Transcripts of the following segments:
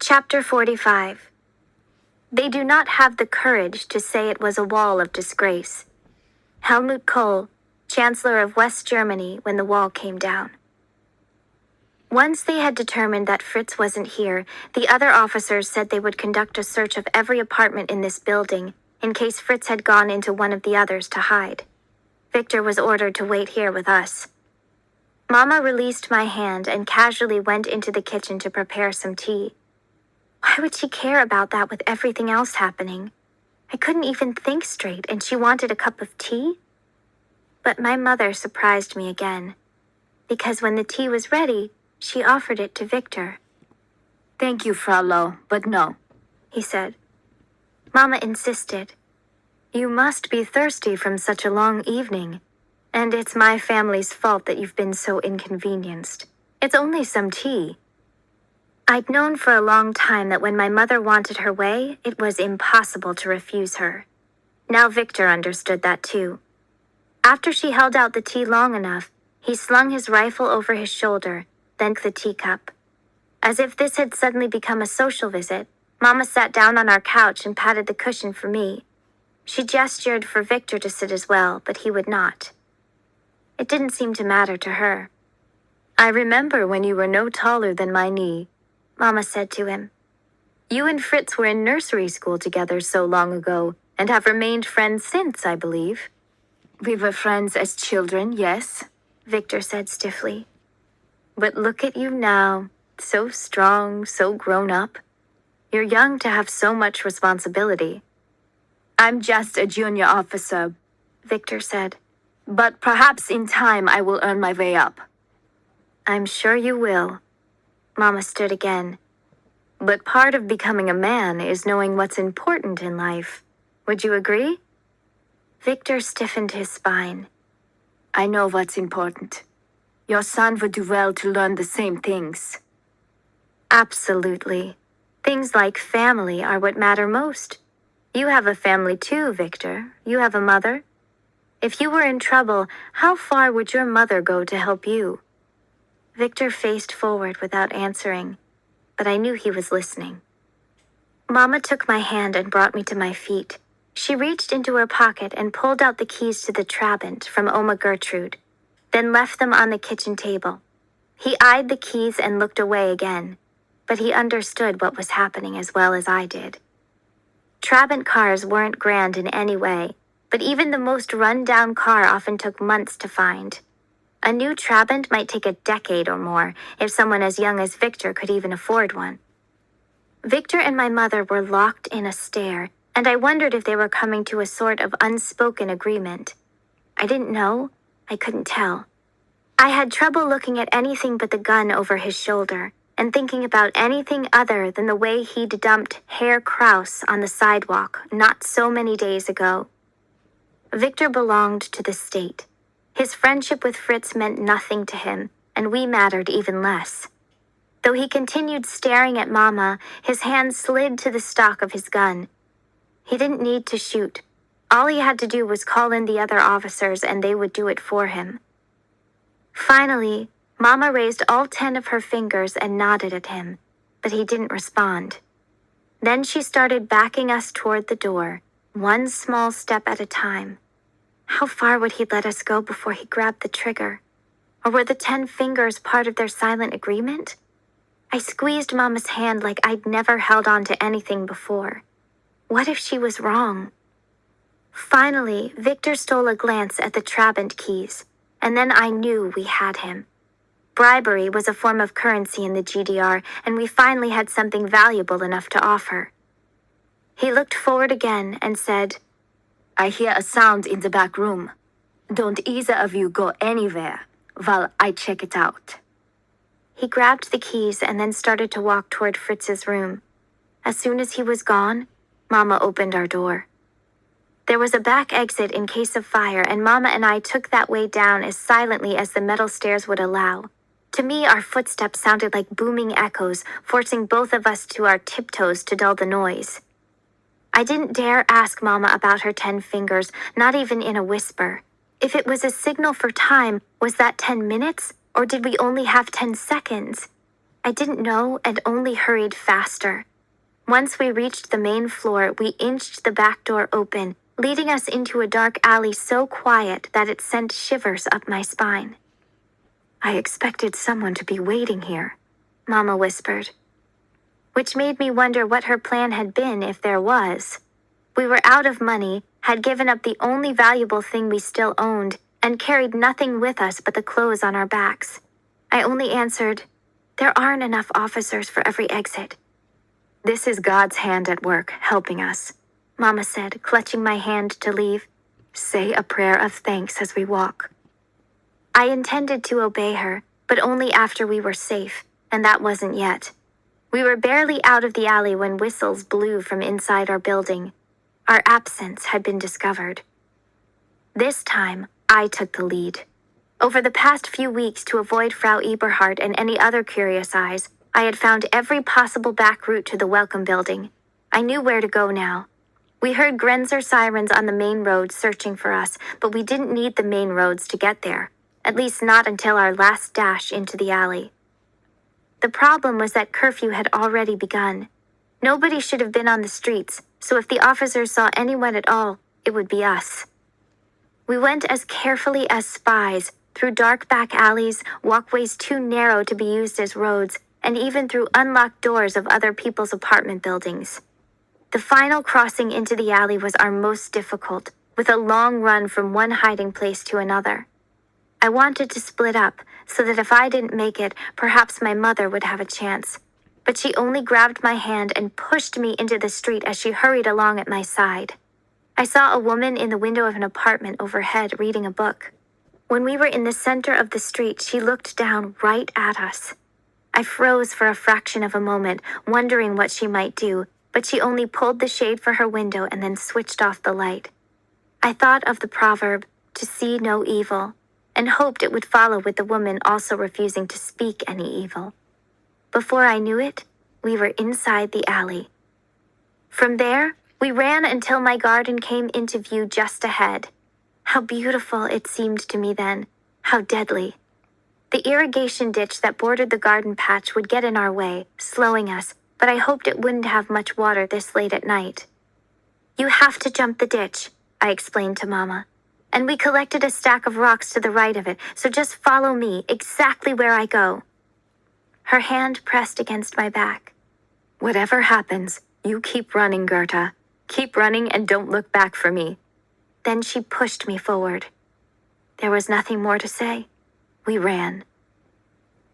Chapter 45. They do not have the courage to say it was a wall of disgrace. Helmut Kohl, Chancellor of West Germany, when the wall came down. Once they had determined that Fritz wasn't here, the other officers said they would conduct a search of every apartment in this building, in case Fritz had gone into one of the others to hide. Victor was ordered to wait here with us. Mama released my hand and casually went into the kitchen to prepare some tea. Why would she care about that with everything else happening? I couldn't even think straight, and she wanted a cup of tea? But my mother surprised me again, because when the tea was ready, she offered it to Victor. "Thank you, Frau Loh, but no," he said. Mama insisted. "You must be thirsty from such a long evening, and it's my family's fault that you've been so inconvenienced. It's only some tea." I'd known for a long time that when my mother wanted her way, it was impossible to refuse her. Now Victor understood that too. After she held out the tea long enough, he slung his rifle over his shoulder, then the teacup. As if this had suddenly become a social visit, Mama sat down on our couch and patted the cushion for me. She gestured for Victor to sit as well, but he would not. It didn't seem to matter to her. "I remember when you were no taller than my knee," Mama said to him. "You and Fritz were in nursery school together so long ago, and have remained friends since, I believe." "We were friends as children, yes," Victor said stiffly. "But look at you now, so strong, so grown up. You're young to have so much responsibility." "I'm just a junior officer," Victor said. "but perhaps in time I will earn my way up." "I'm sure you will." Mama stood again. "But part of becoming a man is knowing what's important in life. Would you agree?" Victor stiffened his spine. "I know what's important. Your son would do well to learn the same things." "Absolutely. Things like family are what matter most. You have a family too, Victor. You have a mother. If you were in trouble, how far would your mother go to help you?" Victor faced forward without answering, but I knew he was listening. Mama took my hand and brought me to my feet. She reached into her pocket and pulled out the keys to the Trabant from Oma Gertrude, then left them on the kitchen table. He eyed the keys and looked away again, but he understood what was happening as well as I did. Trabant cars weren't grand in any way, but even the most run-down car often took months to find. A new Trabant might take a decade or more if someone as young as Victor could even afford one. Victor and my mother were locked in a stare, and I wondered if they were coming to a sort of unspoken agreement. I didn't know. I couldn't tell. I had trouble looking at anything but the gun over his shoulder and thinking about anything other than the way he'd dumped Herr Kraus on the sidewalk not so many days ago. Victor belonged to the state. His friendship with Fritz meant nothing to him, and we mattered even less. Though he continued staring at Mama, his hand slid to the stock of his gun. He didn't need to shoot. All he had to do was call in the other officers and they would do it for him. Finally, Mama raised all 10 of her fingers and nodded at him, but he didn't respond. Then she started backing us toward the door, one small step at a time. How far would he let us go before he grabbed the trigger? Or were the 10 fingers part of their silent agreement? I squeezed Mama's hand like I'd never held on to anything before. What if she was wrong? Finally, Victor stole a glance at the Trabant keys, and then I knew we had him. Bribery was a form of currency in the GDR, and we finally had something valuable enough to offer. He looked forward again and said, "I hear a sound in the back room. Don't either of you go anywhere while I check it out." He grabbed the keys and then started to walk toward Fritz's room. As soon as he was gone, Mama opened our door. There was a back exit in case of fire, and Mama and I took that way down as silently as the metal stairs would allow. To me, our footsteps sounded like booming echoes, forcing both of us to our tiptoes to dull the noise. I didn't dare ask Mama about her 10 fingers, not even in a whisper. If it was a signal for time, was that 10 minutes, or did we only have 10 seconds? I didn't know and only hurried faster. Once we reached the main floor, we inched the back door open, leading us into a dark alley so quiet that it sent shivers up my spine. I expected someone to be waiting here, Mama whispered, which made me wonder what her plan had been if there was. We were out of money, had given up the only valuable thing we still owned, and carried nothing with us but the clothes on our backs. I only answered, "There aren't enough officers for every exit." "This is God's hand at work, helping us," Mama said, clutching my hand to leave. "Say a prayer of thanks as we walk." I intended to obey her, but only after we were safe, and that wasn't yet. We were barely out of the alley when whistles blew from inside our building. Our absence had been discovered. This time, I took the lead. Over the past few weeks, to avoid Frau Eberhardt and any other curious eyes, I had found every possible back route to the Welcome Building. I knew where to go now. We heard Grenzer sirens on the main road searching for us, but we didn't need the main roads to get there, at least not until our last dash into the alley. The problem was that curfew had already begun. Nobody should have been on the streets, so if the officers saw anyone at all, it would be us. We went as carefully as spies, through dark back alleys, walkways too narrow to be used as roads, and even through unlocked doors of other people's apartment buildings. The final crossing into the alley was our most difficult, with a long run from one hiding place to another. I wanted to split up, so that if I didn't make it, perhaps my mother would have a chance. But she only grabbed my hand and pushed me into the street as she hurried along at my side. I saw a woman in the window of an apartment overhead reading a book. When we were in the center of the street, she looked down right at us. I froze for a fraction of a moment, wondering what she might do, but she only pulled the shade for her window and then switched off the light. I thought of the proverb, "to see no evil," and hoped it would follow with the woman also refusing to speak any evil. Before I knew it, we were inside the alley. From there, we ran until my garden came into view just ahead. How beautiful it seemed to me then, how deadly. The irrigation ditch that bordered the garden patch would get in our way, slowing us, but I hoped it wouldn't have much water this late at night. "You have to jump the ditch," I explained to Mama. "And we collected a stack of rocks to the right of it, so just follow me exactly where I go." Her hand pressed against my back. "Whatever happens, you keep running, Gerta. Keep running and don't look back for me." Then she pushed me forward. There was nothing more to say. We ran.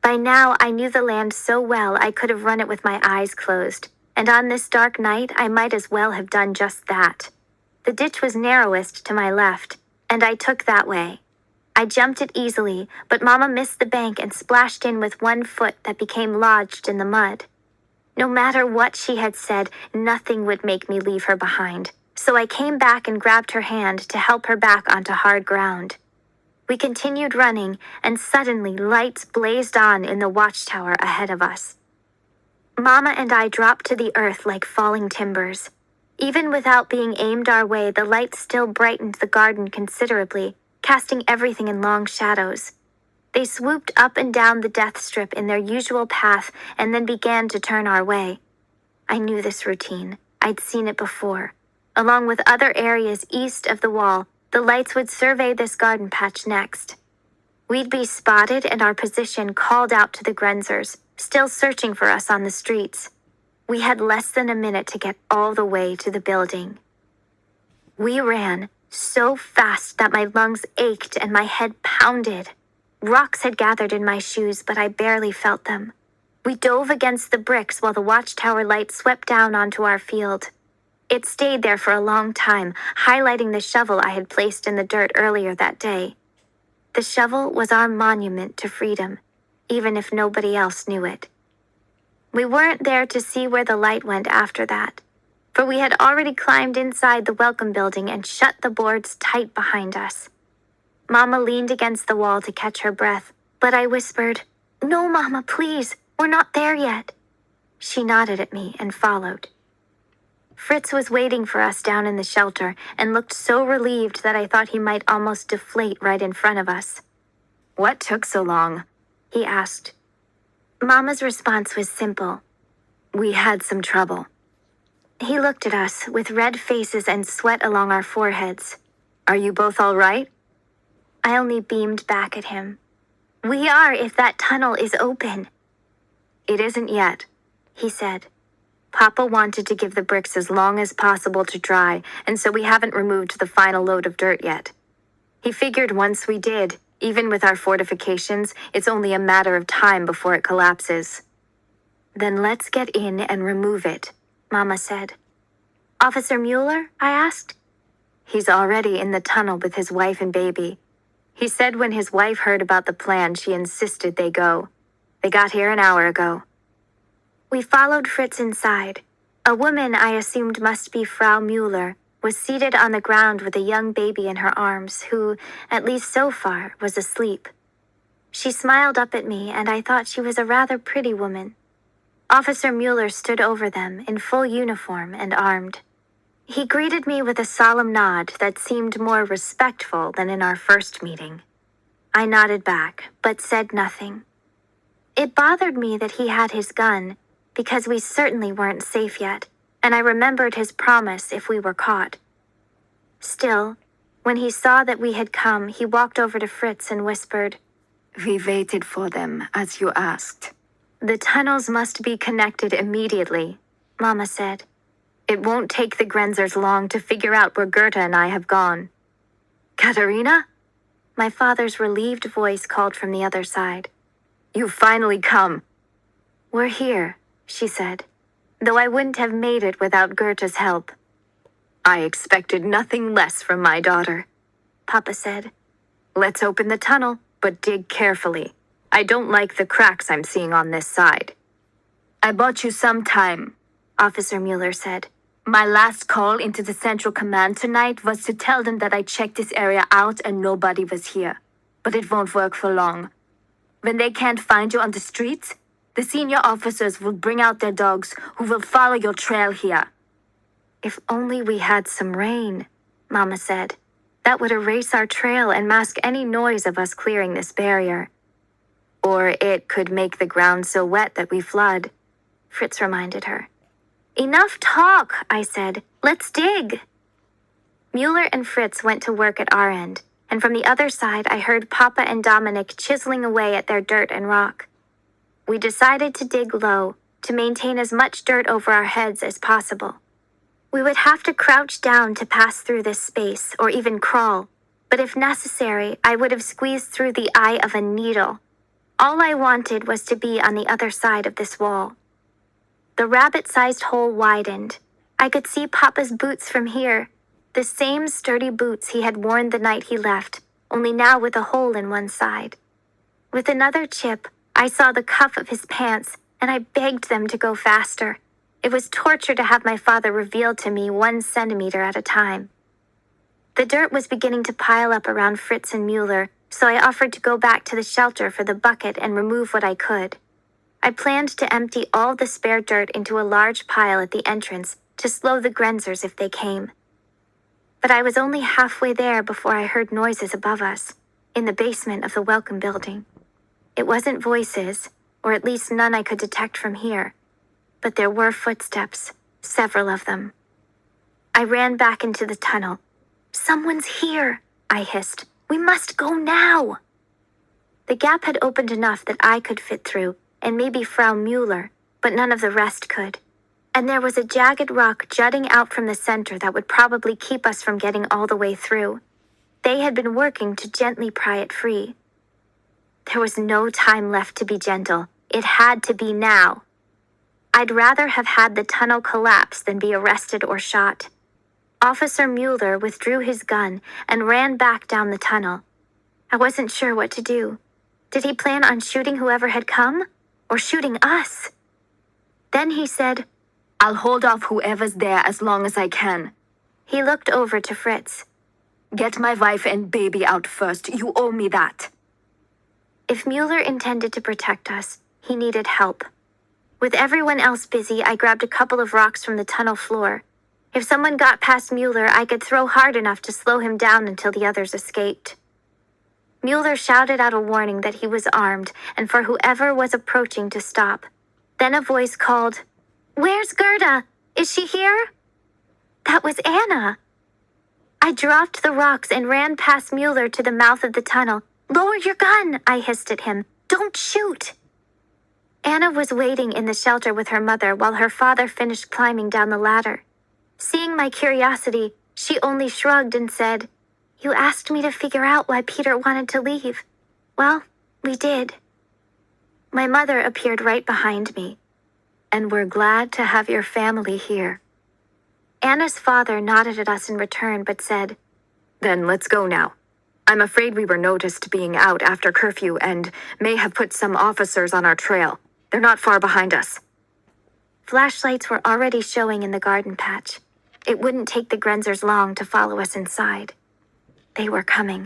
By now, I knew the land so well I could have run it with my eyes closed, and on this dark night, I might as well have done just that. The ditch was narrowest to my left, and I took that way. I jumped it easily, but Mama missed the bank and splashed in with one foot that became lodged in the mud. No matter what she had said, nothing would make me leave her behind, so I came back and grabbed her hand to help her back onto hard ground. We continued running, and suddenly lights blazed on in the watchtower ahead of us. Mama and I dropped to the earth like falling timbers. Even without being aimed our way, the lights still brightened the garden considerably, casting everything in long shadows. They swooped up and down the death strip in their usual path and then began to turn our way. I knew this routine. I'd seen it before. Along with other areas east of the wall, the lights would survey this garden patch next. We'd be spotted and our position called out to the Grenzers, still searching for us on the streets. We had less than a minute to get all the way to the building. We ran so fast that my lungs ached and my head pounded. Rocks had gathered in my shoes, but I barely felt them. We dove against the bricks while the watchtower light swept down onto our field. It stayed there for a long time, highlighting the shovel I had placed in the dirt earlier that day. The shovel was our monument to freedom, even if nobody else knew it. We weren't there to see where the light went after that, for we had already climbed inside the Welcome Building and shut the boards tight behind us. Mama leaned against the wall to catch her breath, but I whispered, "No, Mama, please, we're not there yet." She nodded at me and followed. Fritz was waiting for us down in the shelter and looked so relieved that I thought he might almost deflate right in front of us. "What took so long?" he asked. Mama's response was simple. We had some trouble. He looked at us with red faces and sweat along our foreheads. Are you both all right? I only beamed back at him. We are if that tunnel is open. It isn't yet, he said. Papa wanted to give the bricks as long as possible to dry, and so we haven't removed the final load of dirt yet. He figured once we did, even with our fortifications, it's only a matter of time before it collapses. Then let's get in and remove it, Mama said. Officer Mueller? I asked. He's already in the tunnel with his wife and baby. He said when his wife heard about the plan, she insisted they go. They got here an hour ago. We followed Fritz inside. A woman I assumed must be Frau Mueller was seated on the ground with a young baby in her arms who, at least so far, was asleep. She smiled up at me, and I thought she was a rather pretty woman. Officer Mueller stood over them in full uniform and armed. He greeted me with a solemn nod that seemed more respectful than in our first meeting. I nodded back, but said nothing. It bothered me that he had his gun, because we certainly weren't safe yet, and I remembered his promise if we were caught. Still, when he saw that we had come, he walked over to Fritz and whispered, We waited for them, as you asked. The tunnels must be connected immediately, Mama said. It won't take the Grenzers long to figure out where Goethe and I have gone. Katerina? My father's relieved voice called from the other side. You've finally come. We're here, she said, though I wouldn't have made it without Goethe's help. I expected nothing less from my daughter, Papa said. Let's open the tunnel, but dig carefully. I don't like the cracks I'm seeing on this side. I bought you some time, Officer Mueller said. My last call into the Central Command tonight was to tell them that I checked this area out and nobody was here. But it won't work for long. When they can't find you on the streets, the senior officers will bring out their dogs who will follow your trail here. If only we had some rain, Mama said. That would erase our trail and mask any noise of us clearing this barrier. Or it could make the ground so wet that we flood, Fritz reminded her. Enough talk, I said. Let's dig. Mueller and Fritz went to work at our end, and from the other side I heard Papa and Dominic chiseling away at their dirt and rock. We decided to dig low, to maintain as much dirt over our heads as possible. We would have to crouch down to pass through this space, or even crawl, but if necessary, I would have squeezed through the eye of a needle. All I wanted was to be on the other side of this wall. The rabbit-sized hole widened. I could see Papa's boots from here, the same sturdy boots he had worn the night he left, only now with a hole in one side. With another chip, I saw the cuff of his pants, and I begged them to go faster. It was torture to have my father reveal to me 1 centimeter at a time. The dirt was beginning to pile up around Fritz and Mueller, so I offered to go back to the shelter for the bucket and remove what I could. I planned to empty all the spare dirt into a large pile at the entrance to slow the Grenzers if they came. But I was only halfway there before I heard noises above us, in the basement of the Welcome Building. It wasn't voices, or at least none I could detect from here, but there were footsteps, several of them. I ran back into the tunnel. Someone's here, I hissed. We must go now. The gap had opened enough that I could fit through, and maybe Frau Mueller, but none of the rest could. And there was a jagged rock jutting out from the center that would probably keep us from getting all the way through. They had been working to gently pry it free. There was no time left to be gentle. It had to be now. I'd rather have had the tunnel collapse than be arrested or shot. Officer Mueller withdrew his gun and ran back down the tunnel. I wasn't sure what to do. Did he plan on shooting whoever had come? Or shooting us? Then he said, I'll hold off whoever's there as long as I can. He looked over to Fritz. Get my wife and baby out first. You owe me that. If Mueller intended to protect us, he needed help. With everyone else busy, I grabbed a couple of rocks from the tunnel floor. If someone got past Mueller, I could throw hard enough to slow him down until the others escaped. Mueller shouted out a warning that he was armed and for whoever was approaching to stop. Then a voice called, "Where's Gerda? Is she here?" That was Anna. I dropped the rocks and ran past Mueller to the mouth of the tunnel. "Lower your gun," I hissed at him. "Don't shoot." Anna was waiting in the shelter with her mother while her father finished climbing down the ladder. Seeing my curiosity, she only shrugged and said, "You asked me to figure out why Peter wanted to leave. Well, we did." My mother appeared right behind me. "And we're glad to have your family here." Anna's father nodded at us in return but said, "Then let's go now. I'm afraid we were noticed being out after curfew and may have put some officers on our trail. They're not far behind us." Flashlights were already showing in the garden patch. It wouldn't take the Grenzers long to follow us inside. They were coming.